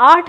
8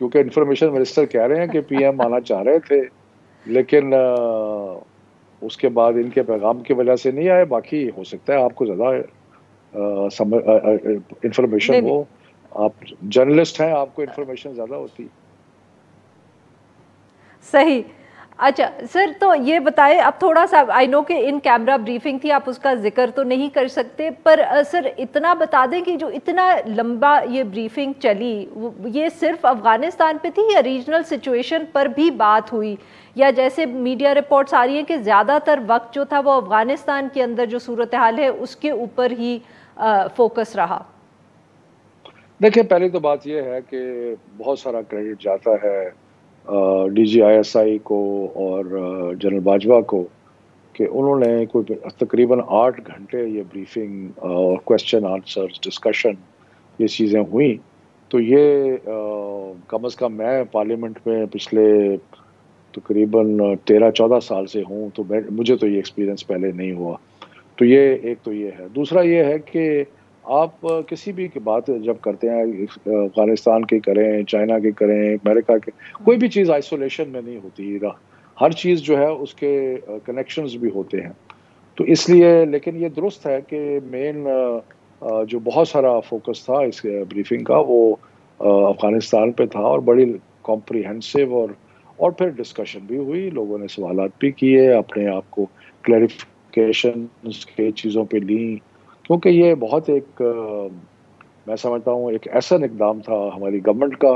کیونکہ information minister کہہ رہے ہیں کہ پی ایم آنا چاہ رہے تھے لیکن اس کے بعد ان کے پیغام کی وجہ سے نہیں آئے. باقی ہو سکتا ہے آپ کو زیادہ انفارمیشن ہو, آپ جرنلسٹ ہیں, آپ کو انفارمیشن زیادہ ہوتی. صحیح. اچھا سر, تو یہ بتائیں اب تھوڑا سا, آئی نو کہ ان کیمرہ بریفنگ تھی, آپ اس کا ذکر تو نہیں کر سکتے, پر سر اتنا بتا دیں کہ جو اتنا لمبا یہ بریفنگ چلی یہ صرف افغانستان پہ تھی یا ریجنل سچویشن پر بھی بات ہوئی, یا جیسے میڈیا رپورٹس آ رہی ہیں کہ زیادہ تر وقت جو تھا وہ افغانستان کے اندر جو صورتحال ہے اس کے اوپر ہی فوکس رہا؟ دیکھیں پہلی تو بات یہ ہے کہ بہت سارا کریڈٹ جاتا ہے D G I S I کو اور جنرل باجوہ کو کہ انہوں نے کوئی تقریباً 8 گھنٹے یہ بریفنگ اور کویسچن آنسر ڈسکشن یہ چیزیں ہوئیں. تو یہ کم از کم میں پارلیمنٹ میں پچھلے تقریباً 13-14 سال سے ہوں, تو مجھے تو یہ ایکسپیرینس پہلے نہیں ہوا. تو یہ ایک تو یہ ہے. دوسرا یہ ہے کہ آپ کسی بھی بات جب کرتے ہیں, افغانستان کی کریں, چائنا کی کریں, امریکہ کے, کوئی بھی چیز آئسولیشن میں نہیں ہوتی, ہر چیز جو ہے اس کے کنیکشنز بھی ہوتے ہیں. تو اس لیے لیکن یہ درست ہے کہ مین جو بہت سارا فوکس تھا اس بریفنگ کا وہ افغانستان پہ تھا, اور بڑی کمپریہنسو اور پھر ڈسکشن بھی ہوئی, لوگوں نے سوالات بھی کیے, اپنے آپ کو کلیریفیکیشن کے چیزوں پہ لیں, کیونکہ یہ بہت ایک میں سمجھتا ہوں ایک ایسا اقدام تھا ہماری گورنمنٹ کا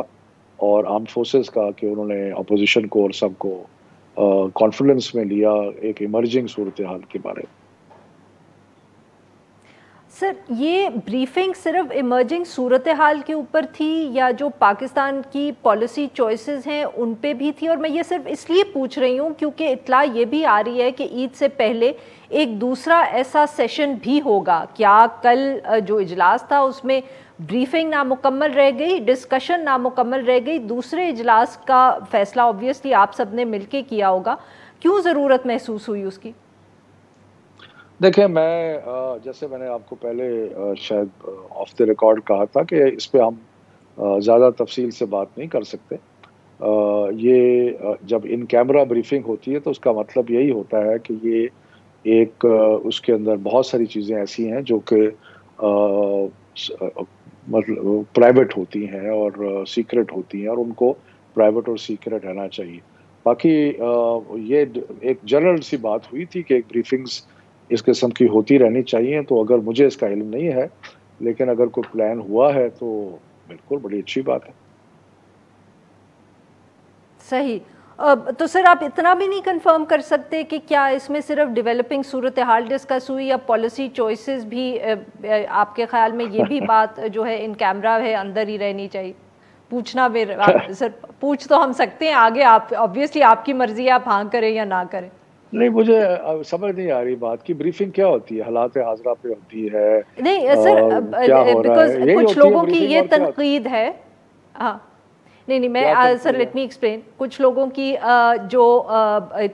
اور آرم فورسز کا کہ انہوں نے اپوزیشن کو اور سب کو کانفیڈنس میں لیا ایک ایمرجنگ صورتحال کے بارے میں. سر یہ بریفنگ صرف ایمرجنگ صورتحال کے اوپر تھی یا جو پاکستان کی پالیسی چوائسز ہیں ان پہ بھی تھی؟ اور میں یہ صرف اس لیے پوچھ رہی ہوں کیونکہ اطلاع یہ بھی آ رہی ہے کہ عید سے پہلے ایک دوسرا ایسا سیشن بھی ہوگا. کیا کل جو اجلاس تھا اس میں بریفنگ نامکمل رہ گئی, ڈسکشن نامکمل رہ گئی, دوسرے اجلاس کا فیصلہ آبویسلی آپ سب نے مل کے کیا ہوگا, کیوں ضرورت محسوس ہوئی اس کی؟ دیکھیں میں جیسے میں نے آپ کو پہلے شاید آف دی ریکارڈ کہا تھا کہ اس پہ ہم زیادہ تفصیل سے بات نہیں کر سکتے. یہ جب ان کیمرہ بریفنگ ہوتی ہے تو اس کا مطلب یہی ہوتا ہے کہ یہ ایک اس کے اندر بہت ساری چیزیں ایسی ہیں جو کہ مطلب پرائیویٹ ہوتی ہیں اور سیکرٹ ہوتی ہیں, اور ان کو پرائیویٹ اور سیکرٹ رہنا چاہیے. باقی یہ ایک جنرل سی بات ہوئی تھی کہ ایک بریفنگز اس قسم کی ہوتی رہنی چاہیے. تو اگر مجھے اس کا علم نہیں ہے لیکن اگر کوئی پلان ہوا ہے تو بالکل بڑی اچھی بات ہے. صحیح. تو سر آپ اتنا بھی نہیں کنفرم کر سکتے کہ کیا اس میں صرف ڈیولپنگ صورتحال ڈسکس ہوئی یا پالیسی چوائسز بھی آپ کے خیال میں یہ بھی بات جو ہے ان کیمرہ ہے اندر ہی رہنی چاہیے؟ پوچھنا سر پوچھ تو ہم سکتے ہیں, آگے آپ آبویسلی آپ کی مرضی ہے, آپ ہاں کریں یا نہ کریں. نہیں مجھے سمجھ نہیں آ رہی بات کی بریفنگ کیا ہوتی ہے, حالات حاضرہ پہ ہوتی ہے نہیں سر, کیا ہو رہا ہے, یہی کچھ ہوتی ہے لوگوں کی بریفنگ یہ اور کیا تنقید ہے. ہاں نہیں میں سر لیٹ می ایکسپلین. کچھ لوگوں کی جو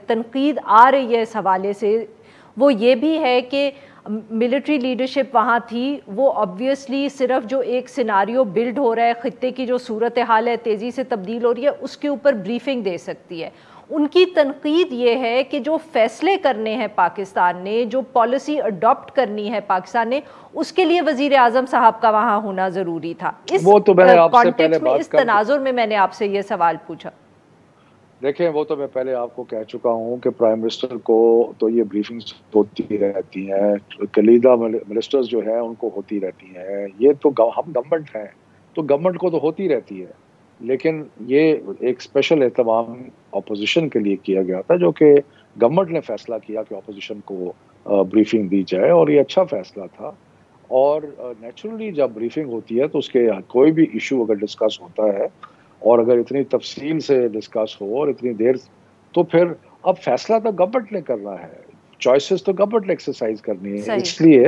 تنقید آ رہی ہے اس حوالے سے وہ یہ بھی ہے کہ ملٹری لیڈرشپ وہاں تھی, وہ آبویسلی صرف جو ایک سیناریو بلڈ ہو رہا ہے, خطے کی جو صورتحال ہے تیزی سے تبدیل ہو رہی ہے, اس کے اوپر بریفنگ دے سکتی ہے. ان کی تنقید یہ ہے کہ جو فیصلے کرنے ہیں پاکستان نے, جو پالیسی اڈاپٹ کرنی ہے پاکستان نے, اس کے لیے وزیر اعظم صاحب کا وہاں ہونا ضروری تھا. اس کانٹیکسٹ میں, اس تناظر میں میں نے آپ سے یہ سوال پوچھا. دیکھیں وہ تو میں پہلے آپ کو کہہ چکا ہوں کہ پرائم منسٹر کو تو یہ بریفنگز ہوتی رہتی ہیں, کلیدہ منسٹرز جو ہیں ان کو ہوتی رہتی ہیں. یہ تو ہم گورنمنٹ ہیں تو گورنمنٹ کو تو ہوتی رہتی ہے, لیکن یہ ایک اسپیشل اہتمام اپوزیشن کے لیے کیا گیا تھا جو کہ گورنمنٹ نے فیصلہ کیا کہ اپوزیشن کو بریفنگ دی جائے, اور یہ اچھا فیصلہ تھا. اور نیچرلی جب بریفنگ ہوتی ہے تو اس کے کوئی بھی ایشو اگر ڈسکس ہوتا ہے اور اگر اتنی تفصیل سے ڈسکس ہو اور اتنی دیر, تو پھر اب فیصلہ تو گورنمنٹ نے کرنا ہے, چوائسز تو گورنمنٹ نے ایکسرسائز کرنی ہے, اس لیے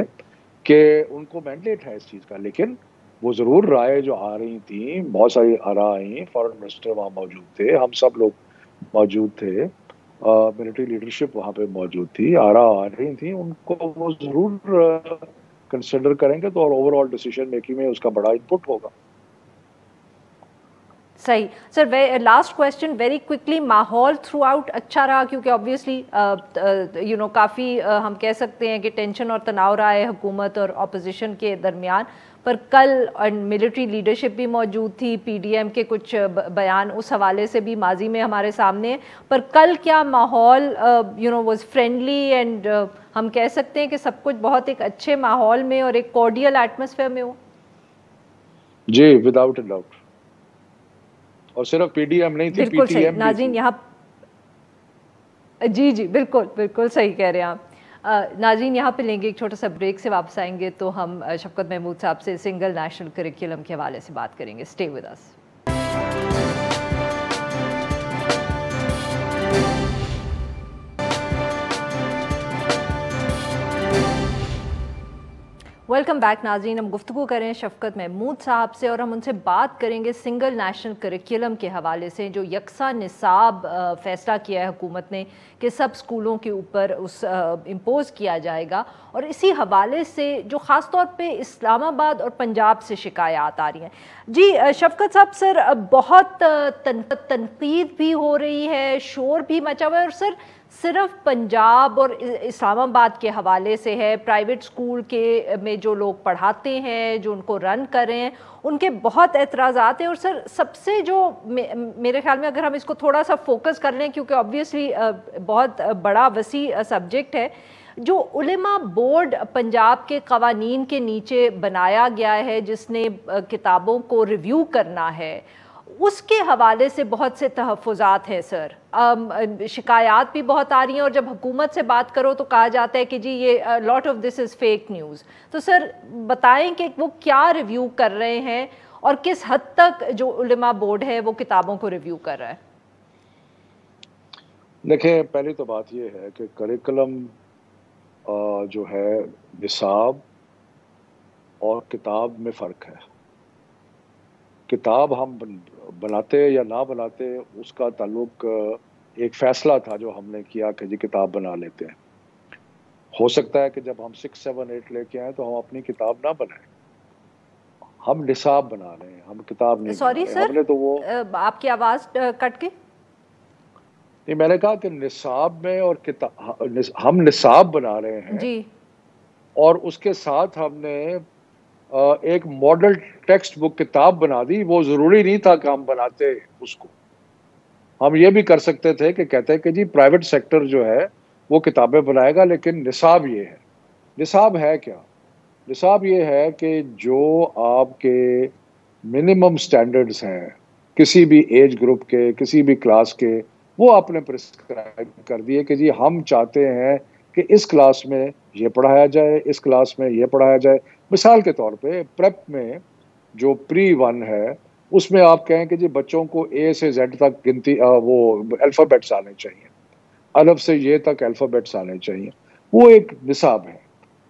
کہ ان کو مینڈیٹ ہے اس چیز کا. لیکن وہ ضرور رائے جو آ رہی تھیں, بہت ساری آراء آئیں, فارن منسٹر وہاں موجود تھے, ہم سب لوگ موجود تھے, ملٹری لیڈرشپ وہاں پہ موجود تھی, آراء آ رہی تھیں, ان کو وہ ضرور کنسیڈر کریں گے تو اور اوور آل ڈیسیژن میکنگ میں اس کا بڑا انپٹ ہوگا. صحیح سر. لاسٹ کویسچن ویری کوئکلی, ماحول تھرو آؤٹ اچھا رہا کیونکہ آبویسلی کافی ہم کہہ سکتے ہیں کہ ٹینشن اور تناؤ رہا ہے حکومت اور اپوزیشن کے درمیان, پر کل ملٹری لیڈرشپ بھی موجود تھی, پی ڈی ایم کے کچھ بیان اس حوالے سے بھی ماضی میں ہمارے سامنے ہیں, پر کل کیا ماحول واز فرینڈلی اینڈ ہم کہہ سکتے ہیں کہ سب کچھ بہت ایک اچھے ماحول میں اور ایک کورڈیل ایٹماسفیئر میں ہو؟ جی وداؤٹ اے ڈاؤٹ, اور صرف پی ڈی ایم نہیں تھی, بالکل صحیح ناظرین یہاں جی بالکل بالکل صحیح کہہ رہے ہیں آپ. ناظرین یہاں پہ لیں گے ایک چھوٹا سا بریک, سے واپس آئیں گے تو ہم شفقت محمود صاحب سے سنگل نیشنل کریکولم کے حوالے سے بات کریں گے. Stay with us. Welcome back ناظرین, ہم گفتگو کریں شفقت محمود صاحب سے اور ہم ان سے بات کریں گے سنگل نیشنل کریکولم کے حوالے سے, جو یکساں نصاب فیصلہ کیا ہے حکومت نے کہ سب اسکولوں کے اوپر اس امپوز کیا جائے گا, اور اسی حوالے سے جو خاص طور پہ اسلام آباد اور پنجاب سے شکایات آ رہی ہیں. جی شفقت صاحب, سر بہت تنقید بھی ہو رہی ہے, شور بھی مچا ہوا ہے, اور سر صرف پنجاب اور اسلام آباد کے حوالے سے ہے, پرائیویٹ اسکول کے میں جو لوگ پڑھاتے ہیں, جو ان کو رن کر رہے ہیں, ان کے بہت اعتراضات ہیں. اور سر سب سے جو میرے خیال میں اگر ہم اس کو تھوڑا سا فوکس کر لیں, کیونکہ آبویسلی بہت بڑا وسیع سبجیکٹ ہے, جو علماء بورڈ پنجاب کے قوانین کے نیچے بنایا گیا ہے جس نے کتابوں کو ریویو کرنا ہے, اس کے حوالے سے بہت سے تحفظات ہیں سر. شکایات بھی بہت آ رہی ہیں, اور جب حکومت سے بات کرو تو کہا جاتا ہے کہ جی یہ lot of this is fake news. تو سر بتائیں کہ وہ کیا ریویو کر رہے ہیں اور کس حد تک جو علماء بورڈ ہے وہ کتابوں کو ریویو کر رہا ہے. دیکھیں, پہلی تو بات یہ ہے کہ کریکولم جو ہے نصاب اور کتاب میں فرق ہے. کتاب ہم بناتے یا نہ بناتے اس کا تعلق ایک فیصلہ تھا جو ہم نے کیا کہ جی کتاب بنا لیتے ہیں. ہو سکتا ہے کہ جب ہم 6, 7, 8 لے کے آئیں تو ہم اپنی کتاب نہ بنائیں, ہم نصاب بنا رہے ہیں, ہم کتاب نہیں بنا رہے. ہم نے تو وہ آپ کی آواز کٹ کے نہیں, میں نے کہا کہ نصاب میں اور ہم نصاب بنا رہے ہیں جی, اور اس کے ساتھ ہم نے ایک ماڈل ٹیکسٹ بک کتاب بنا دی. وہ ضروری نہیں تھا کہ ہم بناتے اس کو. ہم یہ بھی کر سکتے تھے کہ کہتے ہیں کہ جی پرائیویٹ سیکٹر جو ہے وہ کتابیں بنائے گا, لیکن نصاب یہ ہے. نصاب ہے کیا؟ نصاب یہ ہے کہ جو آپ کے منیمم سٹینڈرڈز ہیں کسی بھی ایج گروپ کے, کسی بھی کلاس کے, وہ آپ نے پرسکرائب کر دیے کہ جی ہم چاہتے ہیں کہ اس کلاس میں یہ پڑھایا جائے, اس کلاس میں یہ پڑھایا جائے. مثال کے طور پہ پریپ میں جو پری 1 ہے اس میں آپ کہیں کہ جی بچوں کو اے سے زیڈ تک گنتی وہ الفابیٹس آنے چاہیے, الف سے یہ تک الفابیٹس آنے چاہیے. وہ ایک نصاب ہے.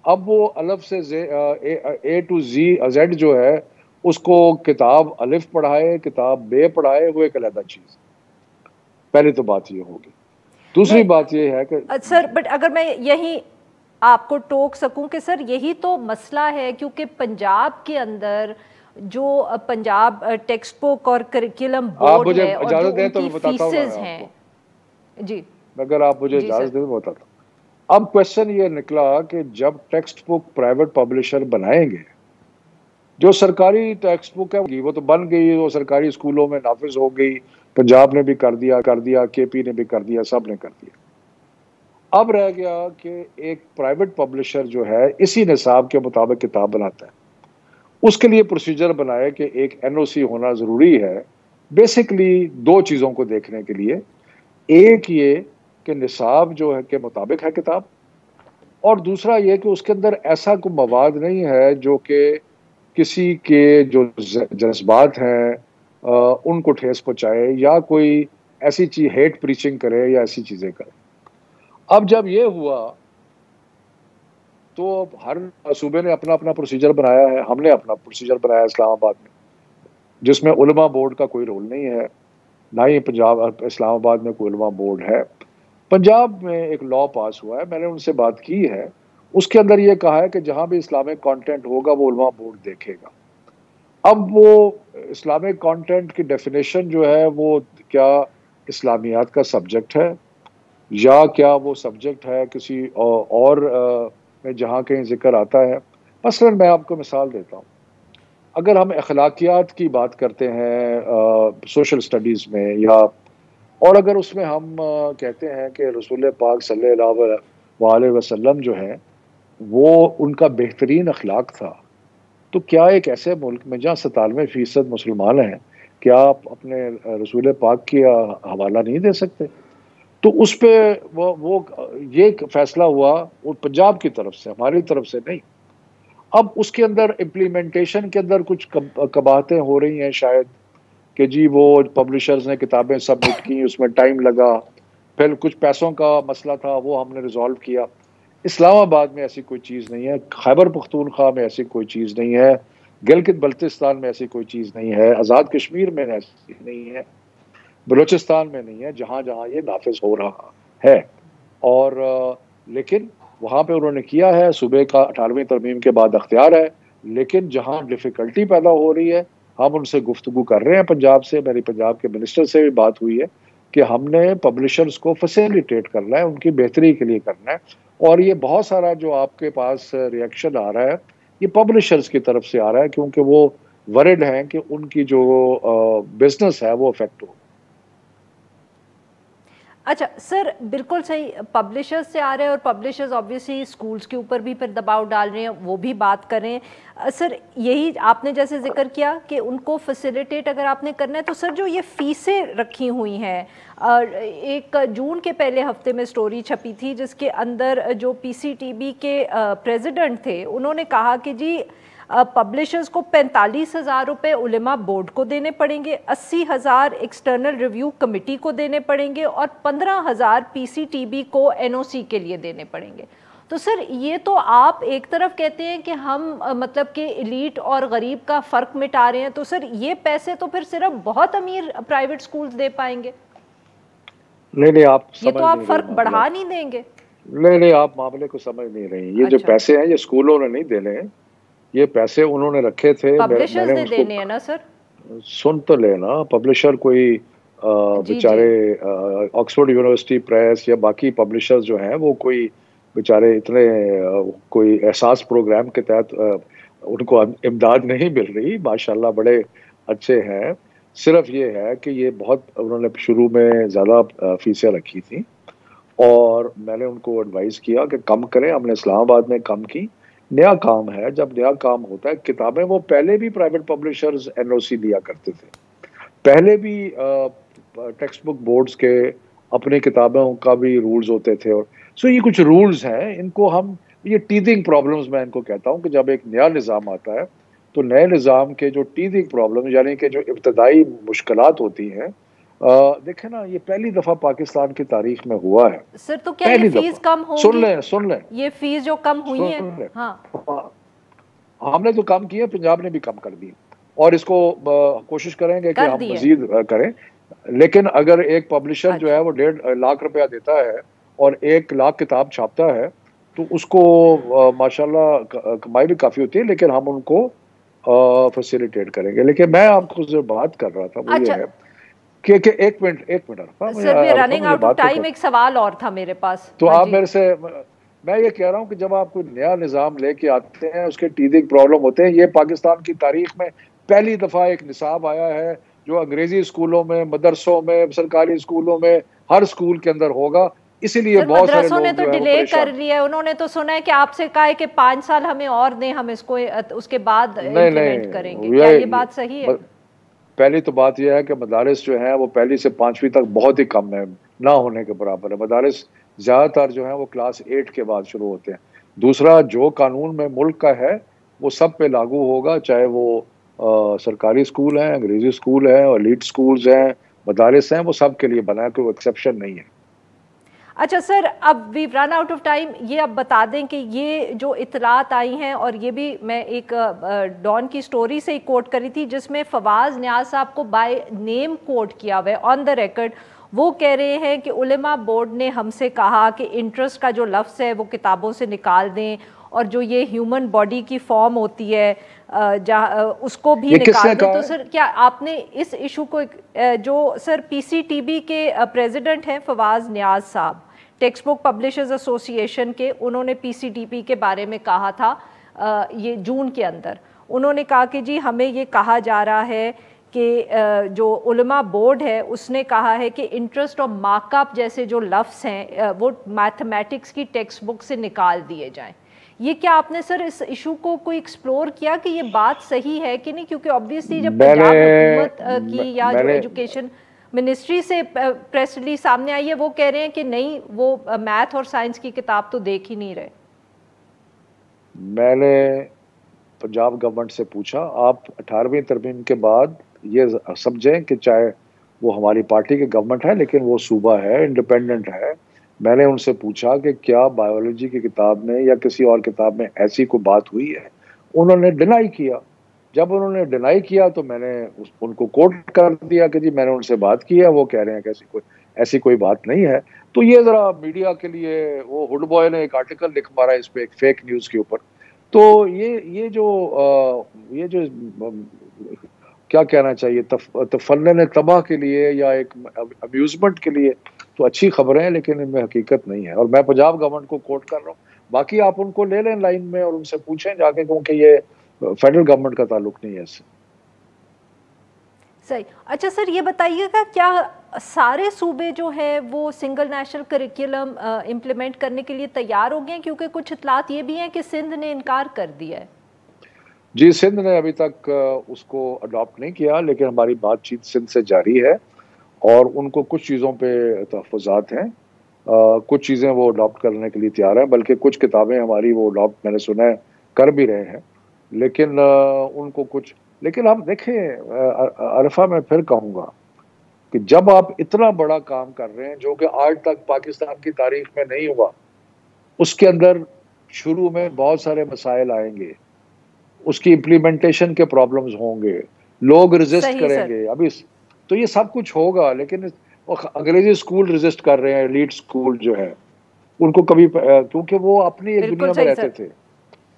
اب وہ الف سے اے ٹو زیڈ جو ہے اس کو کتاب الف پڑھائے کتاب بے پڑھائے, وہ ایک علیحدہ چیز. پہلی تو بات یہ ہوگی. دوسری بات یہ ہے کہ سر بٹ اگر میں یہی آپ کو ٹوک سکوں کہ سر یہی تو مسئلہ ہے, کیونکہ پنجاب کے اندر جو پنجاب ٹیکسٹ بک اور کریکولم بورڈ ہے اور جو ان کی فیسز ہیں, جی اگر آپ مجھے اجازت دیں تو بتاتا ہوں. اب کوشچن یہ نکلا کہ جب ٹیکسٹ بک پرائیویٹ پبلشر بنائیں گے, جو سرکاری ٹیکسٹ بک ہے وہ تو بن گئی, وہ سرکاری اسکولوں میں نافذ ہو گئی, پنجاب نے بھی کر دیا, کے پی نے بھی کر دیا, سب نے کر دیا. اب رہ گیا کہ ایک پرائیویٹ پبلشر جو ہے اسی نصاب کے مطابق کتاب بناتا ہے. اس کے لیے پروسیجر بنائے کہ ایک این او سی ہونا ضروری ہے, بیسکلی 2 چیزوں کو دیکھنے کے لیے. ایک یہ کہ نصاب جو ہے کے مطابق ہے کتاب, اور دوسرا یہ کہ اس کے اندر ایسا کوئی مواد نہیں ہے جو کہ کسی کے جو جذبات ہیں ان کو ٹھیس پہنچائے, یا کوئی ایسی چیز ہیٹ پریچنگ کرے یا ایسی چیزیں کرے. اب جب یہ ہوا تو ہر صوبے نے اپنا اپنا پروسیجر بنایا ہے. ہم نے اپنا پروسیجر بنایا اسلام آباد میں, جس میں علماء بورڈ کا کوئی رول نہیں ہے, نہ ہی پنجاب اسلام آباد میں کوئی علماء بورڈ ہے. پنجاب میں ایک لا پاس ہوا ہے, میں نے ان سے بات کی ہے, اس کے اندر یہ کہا ہے کہ جہاں بھی اسلامک کانٹینٹ ہوگا وہ علماء بورڈ دیکھے گا. اب وہ اسلامک کانٹینٹ کی ڈیفینیشن جو ہے وہ کیا اسلامیات کا سبجیکٹ ہے یا کیا وہ سبجیکٹ ہے کسی اور میں جہاں کہیں ذکر آتا ہے. مثلاً میں آپ کو مثال دیتا ہوں. اگر ہم اخلاقیات کی بات کرتے ہیں سوشل سٹڈیز میں یا اور اگر اس میں ہم کہتے ہیں کہ رسول پاک صلی اللہ علیہ وسلم جو ہے وہ ان کا بہترین اخلاق تھا، تو کیا ایک ایسے ملک میں جہاں 97% مسلمان ہیں کیا آپ اپنے رسول پاک کی حوالہ نہیں دے سکتے؟ تو اس پہ وہ یہ فیصلہ ہوا وہ پنجاب کی طرف سے، ہماری طرف سے نہیں. اب اس کے اندر امپلیمنٹیشن کے اندر کچھ قباحتیں ہو رہی ہیں شاید کہ جی وہ پبلشرز نے کتابیں سبمٹ کی، اس میں ٹائم لگا، پھر کچھ پیسوں کا مسئلہ تھا وہ ہم نے ریزالو کیا. اسلام آباد میں ایسی کوئی چیز نہیں ہے، خیبر پختونخوا میں ایسی کوئی چیز نہیں ہے، گلگت بلتستان میں ایسی کوئی چیز نہیں ہے، آزاد کشمیر میں ایسی نہیں ہے، بلوچستان میں نہیں ہے، جہاں جہاں یہ نافذ ہو رہا ہے. اور لیکن وہاں پہ انہوں نے کیا ہے، صوبے کا 18ویں ترمیم کے بعد اختیار ہے، لیکن جہاں ڈیفیکلٹی پیدا ہو رہی ہے ہم ان سے گفتگو کر رہے ہیں. پنجاب سے میری پنجاب کے منسٹر سے بھی بات ہوئی ہے کہ ہم نے پبلشرز کو فیسیلیٹیٹ کرنا ہے، ان کی بہتری کے لیے کرنا ہے. اور یہ بہت سارا جو آپ کے پاس ریئیکشن آ رہا ہے یہ پبلشرز کی طرف سے آ رہا ہے کیونکہ وہ ورڈ ہیں کہ ان کی جو بزنس ہے وہ افیکٹ ہو. اچھا سر، بالکل صحیح، پبلشرز سے آ رہے ہیں اور پبلشرز آبویسلی اسکولز کے اوپر بھی پھر دباؤ ڈال رہے ہیں، وہ بھی بات کر رہے ہیں. سر یہی آپ نے جیسے ذکر کیا کہ ان کو فیسیلیٹیٹ اگر آپ نے کرنا ہے تو سر جو یہ فیسیں رکھی ہوئی ہیں، 1 جون کے پہلے ہفتے میں سٹوری چھپی تھی جس کے اندر جو پی سی ٹی بی کے پریزیڈنٹ تھے انہوں نے کہا کہ جی پبلشرز کو 45,000 روپے علماء بورڈ کو دینے پڑیں گے، 80,000 ایکسٹرنل ریویو کمیٹی کو دینے پڑیں گے اور 15,000 پی سی ٹی بی کو این او سی کے لیے دینے پڑیں گے. تو سر یہ تو آپ ایک طرف کہتے ہیں کہ ہم مطلب کہ ایلیٹ اور غریب کا فرق مٹا رہے ہیں، تو سر یہ پیسے تو پھر صرف بہت امیر پرائیویٹ سکولز دے پائیں گے. نہیں آپ یہ تو آپ فرق بڑھا نہیں دیں گے. نہیں آپ معاملے کو سمجھ نہیں رہی. یہ جو پیسے ہیں یہ اسکولوں نے نہیں دینے ہیں، یہ پیسے انہوں نے رکھے تھے. پبلشرز نے دینے ہیں نا سر. سن تو لینا، پبلشر کوئی بیچارے آکسفورڈ یونیورسٹی پریس یا باقی پبلشرز جو ہیں وہ کوئی بیچارے اتنے کوئی احساس پروگرام کے تحت ان کو امداد نہیں مل رہی. ماشاءاللہ بڑے اچھے ہیں. صرف یہ ہے کہ یہ بہت انہوں نے شروع میں زیادہ فیسیں رکھی تھیں اور میں نے ان کو ایڈوائز کیا کہ کم کریں. ہم نے اسلام آباد میں کم کی. نیا کام ہے، جب نیا کام ہوتا ہے کتابیں وہ پہلے بھی پرائیویٹ پبلشرز این او سی دیا کرتے تھے، پہلے بھی ٹیکسٹ بک بورڈز کے اپنی کتابوں کا بھی رولز ہوتے تھے. اور سو یہ کچھ رولز ہیں، ان کو ہم یہ ٹیدنگ پرابلمز میں ان کو کہتا ہوں کہ جب ایک نیا نظام آتا ہے تو نئے نظام کے جو ٹیدنگ پرابلم یعنی کہ جو ابتدائی مشکلات ہوتی ہیں، دیکھیں نا یہ پہلی دفعہ پاکستان کی تاریخ میں ہوا ہے. سر تو کیا یہ فیس کم ہوگی؟ سن لیں یہ فیس جو کم ہوئی ہے، ہاں ہم نے تو کم کی ہے، پنجاب نے بھی کم کر دی اور اس کو کوشش کریں گے کہ ہم مزید کریں. لیکن اگر ایک پبلشر جو ہے وہ 1.5 لاکھ روپیہ دیتا ہے اور 1 لاکھ کتاب چھاپتا ہے تو اس کو ماشاءاللہ کمائی بھی کافی ہوتی ہے، لیکن ہم ان کو فیسیلیٹیٹ کریں گے. لیکن میں آپ کو جو بات کر رہا تھا وہ یہ ہے کہ ایک minute sir we running out of time. ایک سوال اور تھا میرے پاس. تو آپ میرے سے، میں یہ کہہ رہا ہوں کہ جب آپ کوئی نیا نظام لے کے آتے ہیں اس کے ٹیدنگ پرابلم ہوتے ہیں. یہ پاکستان کی تاریخ میں پہلی دفعہ ایک نصاب آیا ہے جو انگریزی اسکولوں میں، مدرسوں میں، سرکاری اسکولوں میں، ہر اسکول کے اندر ہوگا. اسی لیے بہت سارے لوگ نے تو ڈیلے کر لیا ہے. انہوں نے تو سنا ہے کہ آپ سے کہا ہے کہ 5 سال ہمیں اور دیں، ہم اس کو اس کے بعد امپلیمنٹ کریں گے. کیا یہ بات صحیح ہے؟ پہلی تو بات یہ ہے کہ مدارس جو ہیں وہ 1 سے 5ویں تک بہت ہی کم ہے، نہ ہونے کے برابر ہے. مدارس زیادہ تر جو ہیں وہ کلاس 8 کے بعد شروع ہوتے ہیں. دوسرا، جو قانون میں ملک کا ہے وہ سب پہ لاگو ہوگا، چاہے وہ سرکاری اسکول ہیں، انگریزی اسکول ہیں، اور لیٹ اسکولز ہیں، مدارس ہیں، وہ سب کے لیے بنا ہے، کوئی ایکسیپشن نہیں ہے. اچھا سر، اب وی رن آؤٹ آف ٹائم. یہ اب بتا دیں کہ یہ جو اطلاعات آئی ہیں، اور یہ بھی میں ایک ڈان کی سٹوری سے ہی کوٹ کری تھی جس میں فواز نیاز صاحب کو بائی نیم کوٹ کیا ہوا ہے آن دا ریکارڈ. وہ کہہ رہے ہیں کہ علماء بورڈ نے ہم سے کہا کہ انٹرسٹ کا جو لفظ ہے وہ کتابوں سے نکال دیں، اور جو یہ ہیومن باڈی کی فارم ہوتی ہے اس کو بھی نکال دیں. تو سر کیا آپ نے اس ایشو کو, جو سر پی سی ٹی بی کے پریزیڈنٹ ہیں فواز نیاز صاحب, ٹیکسٹ بک پبلشرز ایسوسی ایشن کے, انہوں نے پی سی ٹی بی کے بارے میں کہا تھا یہ جون کے اندر, انہوں نے کہا کہ جی ہمیں یہ کہا جا رہا ہے کہ جو علماء بورڈ ہے اس نے کہا ہے کہ انٹرسٹ اور مارک اپ جیسے جو لفظ ہیں وہ میتھمیٹکس کی ٹیکسٹ بک سے نکال دیے جائیں. یہ کیا آپ نے سر اس ایشو کو کوئی ایکسپلور کیا کہ یہ بات صحیح ہے کہ نہیں؟ کیونکہ obviously جب پنجاب حکومت کی یا جو ایجوکیشن منسٹری سے پریس ریلیز سامنے آئی ہے وہ کہہ رہے ہیں کہ نہیں وہ میتھ اور سائنس کی کتاب تو دیکھ ہی نہیں رہے. میں نے پنجاب گورنمنٹ سے پوچھا, آپ 18ویں ترمیم کے بعد یہ سمجھیں کہ چاہے وہ ہماری پارٹی کی گورنمنٹ ہے لیکن وہ صوبہ ہے, انڈیپینڈنٹ ہے, میں نے ان سے پوچھا کہ کیا بایولوجی کی کتاب میں یا کسی اور کتاب میں ایسی کوئی بات ہوئی ہے؟ انہوں نے ڈینائی کیا. جب انہوں نے ڈینائی کیا تو میں نے ان کو کوٹ کر دیا کہ جی میں نے ان سے بات کی ہے, وہ کہہ رہے ہیں کہ ایسی کوئی بات نہیں ہے. تو یہ ذرا میڈیا کے لیے, وہ ہڈ بوائے نے ایک آرٹیکل لکھ مارا اس پہ ایک فیک نیوز کے اوپر. تو یہ جو کیا کہنا چاہیے, تفنن تباہ کے لیے یا ایک امیوزمنٹ کے لیے تو اچھی خبریں ہیں لیکن ان میں حقیقت نہیں ہے. اور میں پنجاب گورنمنٹ کو کوٹ کر رہا ہوں, باقی آپ ان کو لے لیں لائن میں اور ان سے پوچھیں جا کے, کیونکہ یہ فیڈرل گورنمنٹ کا تعلق نہیں ہے اس سے. صحیح. اچھا سر یہ بتائیے گا کیا سارے صوبے جو ہیں وہ سنگل نیشنل کریکولم امپلیمنٹ کرنے کے لیے تیار ہو گئے ہیں؟ کیونکہ کچھ اطلاعات یہ بھی ہیں کہ سندھ نے انکار کر دیا ہے. جی سندھ نے ابھی تک اس کو اڈاپٹ نہیں کیا, لیکن ہماری بات چیت سندھ سے جاری ہے اور ان کو کچھ چیزوں پہ تحفظات ہیں, کچھ چیزیں وہ اڈاپٹ کرنے کے لیے تیار ہیں, بلکہ کچھ کتابیں ہماری وہ اڈاپٹ میں نے سنا ہے کر بھی رہے ہیں, لیکن ان کو کچھ. لیکن آپ دیکھیں عرفہ, میں پھر کہوں گا کہ جب آپ اتنا بڑا کام کر رہے ہیں جو کہ آج تک پاکستان کی تاریخ میں نہیں ہوا, اس کے اندر شروع میں بہت سارے مسائل آئیں گے, اس کی امپلیمنٹیشن کے پرابلمز ہوں گے, لوگ ریزسٹ کریں گے. ابھی تو یہ سب کچھ ہوگا, لیکن انگریزی اسکول ریزسٹ کر رہے ہیں, ایلیٹ اسکول جو ہے ان کو کبھی, کیونکہ وہ اپنی ایک دنیا میں رہتے تھے,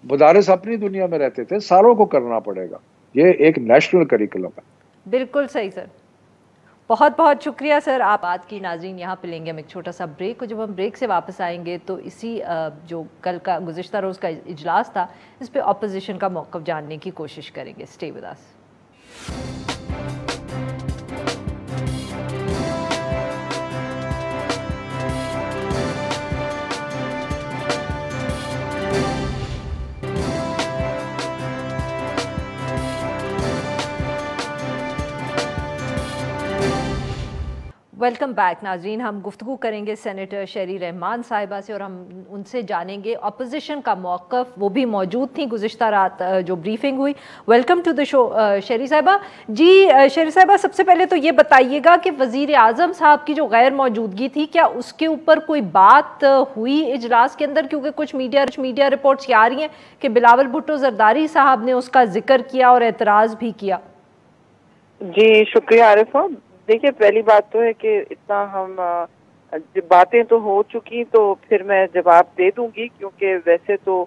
مدارس اپنی دنیا میں رہتے تھے, ساروں کو کرنا پڑے گا, یہ ایک نیشنل کریکولم ہے. بالکل صحیح سر, بہت بہت شکریہ سر. آپ بات کی. ناظرین یہاں پہ لیں گے ہم ایک چھوٹا سا بریک, اور جب ہم بریک سے واپس آئیں گے تو اسی جو کل کا گزشتہ روز کا اجلاس تھا اس پہ اپوزیشن کا موقف جاننے کی کوشش کریں گے. Stay with us. Welcome back ناظرین. ہم گفتگو کریں گے سینیٹر شہری رحمان صاحبہ سے اور ہم ان سے جانیں گے اپوزیشن کا موقف. وہ بھی موجود تھیں گزشتہ رات جو بریفنگ ہوئی. ویلکم ٹو دا شو شہری صاحبہ. جی شہری صاحبہ, سب سے پہلے تو یہ بتائیے گا کہ وزیر اعظم صاحب کی جو غیر موجودگی تھی, کیا اس کے اوپر کوئی بات ہوئی اجلاس کے اندر؟ کیونکہ کچھ میڈیا رپورٹس یہ آ رہی ہیں کہ بلاول بھٹو زرداری صاحب نے اس کا ذکر کیا اور اعتراض بھی کیا. جی شکریہ عارفہ. دیکھیے پہلی بات تو ہے کہ اتنا ہم باتیں تو ہو چکی, تو پھر میں جواب دے دوں گی, کیونکہ ویسے تو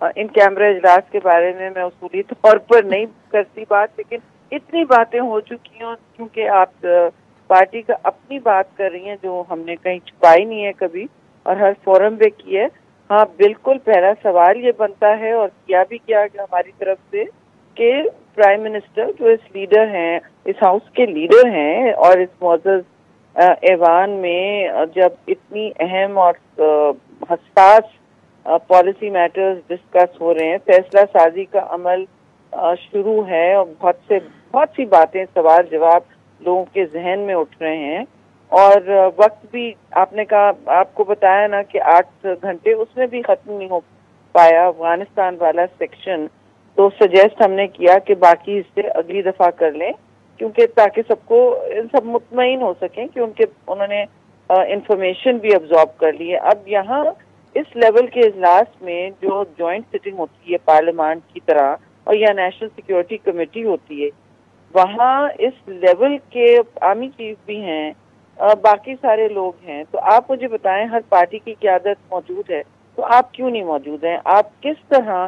ان کیمرہ اجلاس کے بارے میں اصولی طور پر نہیں کرتی بات, لیکن اتنی باتیں ہو چکی ہیں کیونکہ آپ پارٹی کا اپنی بات کر رہی ہیں جو ہم نے کہیں چھپائی نہیں ہے کبھی اور ہر فورم پہ کی ہے. ہاں بالکل پہلا سوال یہ بنتا ہے اور کیا بھی کیا کہ ہماری طرف سے کہ پرائم منسٹر جو اس لیڈر ہیں, اس ہاؤس کے لیڈر ہیں, اور اس معزز ایوان میں جب اتنی اہم اور حساس پالیسی میٹرز ڈسکس ہو رہے ہیں, فیصلہ سازی کا عمل شروع ہے اور بہت سی باتیں سوال جواب لوگوں کے ذہن میں اٹھ رہے ہیں, اور وقت بھی آپ نے کہا, آپ کو بتایا نا کہ 8 گھنٹے اس میں بھی ختم نہیں ہو پایا افغانستان والا سیکشن. تو سجیسٹ ہم نے کیا کہ باقی حصے اگلی دفعہ کر لیں, کیونکہ تاکہ سب مطمئن ہو سکیں کہ انہوں نے انفارمیشن بھی ابزارب کر لی ہے. اب یہاں اس لیول کے اجلاس میں جو جوائنٹ سٹنگ ہوتی ہے پارلیمان کی طرح اور یا نیشنل سیکیورٹی کمیٹی ہوتی ہے, وہاں اس لیول کے آرمی چیف بھی ہیں, باقی سارے لوگ ہیں. تو آپ مجھے بتائیں, ہر پارٹی کی قیادت موجود ہے, تو آپ کیوں نہیں موجود ہیں؟ آپ کس طرح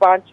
5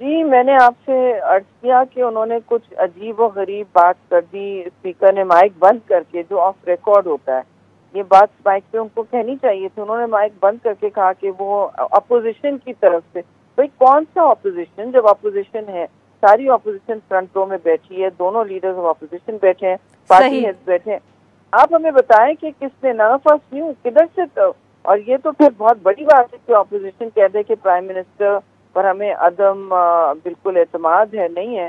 جی میں نے آپ سے عرض کیا کہ انہوں نے کچھ عجیب و غریب بات کر دی، اسپیکر نے مائک بند کر کے، جو آف ریکارڈ ہوتا ہے، یہ بات مائک پہ ان کو کہنی چاہیے تھی، انہوں نے مائک بند کر کے کہا کہ وہ اپوزیشن کی طرف سے. بھائی کون سا اپوزیشن؟ جب اپوزیشن ہے، ساری اپوزیشن فرنٹ رو میں بیٹھی ہے، دونوں لیڈرز آف اپوزیشن بیٹھے ہیں، پارٹی ہیڈ بیٹھے ہیں. آپ ہمیں بتائیں کہ کس نے نہ فرسٹ نیو کدھر سے اور یہ تو پھر بہت بڑی بات ہے کہ اپوزیشن کہہ دے کہ پرائم منسٹر پر ہمیں عدم بالکل اعتماد ہے، نہیں ہے،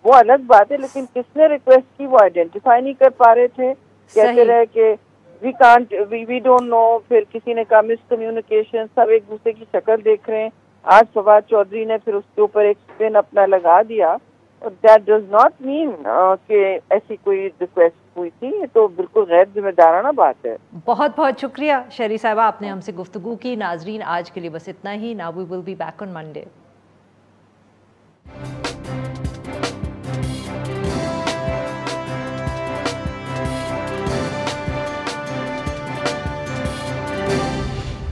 وہ الگ بات ہے، لیکن کس نے ریکویسٹ کی وہ آئیڈینٹیفائی نہیں کر پا رہے تھے. کہتے رہے کہ وی ڈونٹ نو، پھر کسی نے کہا مس کمیونیکیشن، سب ایک دوسرے کی شکل دیکھ رہے ہیں. آج فواد چودھری نے پھر اس کے اوپر ایک اسپن اپنا لگا دیا. دیٹ ڈز ناٹ مین کہ ایسی کوئی ریکویسٹ ہوئی تھی، یہ تو بالکل غیر ذمہ دارانہ بات ہے. بہت بہت شکریہ شہری صاحبہ، آپ نے ہم سے گفتگو کی. ناظرین آج کے لیے بس اتنا ہی. Now we will be back on Monday.